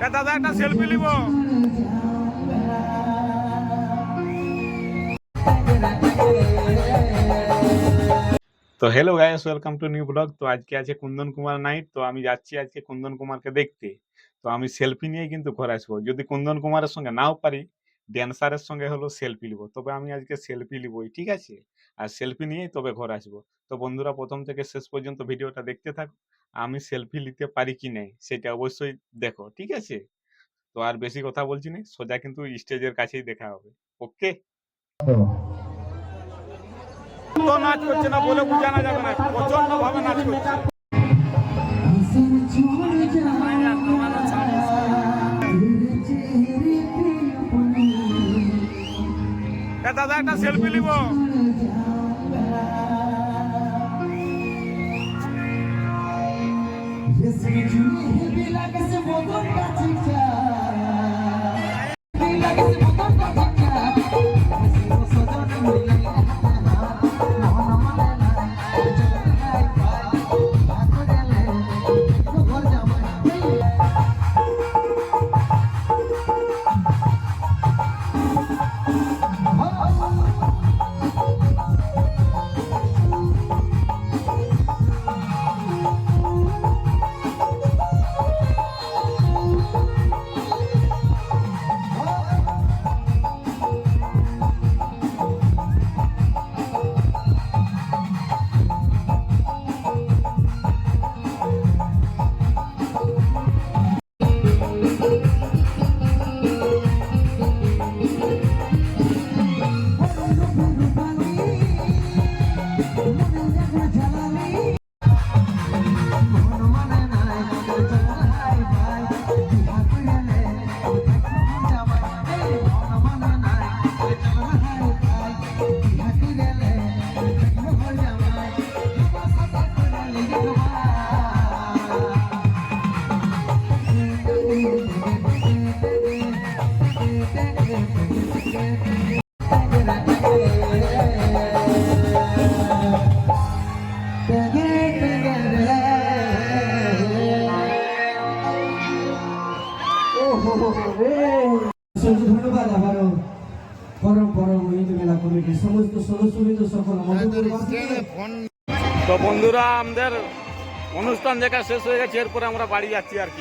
দাদা একটা সেলফি নিব। তো hello guys, welcome to new blog. তো আজকে আছে কুন্দন কুমার নাইট। তো আমি যাচ্ছি আজকে কুন্দন কুমারকে দেখতে। তো আমি সেলফি নিয়ে কিন্তু ঘরে আসবো। যদি কুন্দন কুমারের সঙ্গে নাও পারি, ড্যান্সারের সঙ্গে হলো সেলফি নিব। তবে আমি আজকে সেলফি নিবই, ঠিক আছে? আর সেলফি নিয়েই তবে ঘরে আসবো। তো বন্ধুরা, প্রথম থেকে শেষ পর্যন্ত ভিডিওটা দেখতে থাকো। আমি সেলফি নিতে পারি কি নাই সেটা অবশ্যই দেখো, ঠিক আছে? তো আর বেশি কথা বলছি না, সোজা কিন্তু স্টেজের কাছেই দেখা হবে। ওকে। তো নাচ করছে না বলে বোঝানো যাবে না, প্রচন্ড ভাবে নাচ করছে। দাদা একটা সেলফি নিব। ধন্যবাদ আবারও পরম পরম ঈদ মেলা কমিটির সমস্ত সদস্যবৃন্দ সকল তো বন্ধুরা, আমাদের অনুষ্ঠান দেখা শেষ হয়ে গেছে, এরপরে আমরা বাড়ি যাচ্ছি আর কি।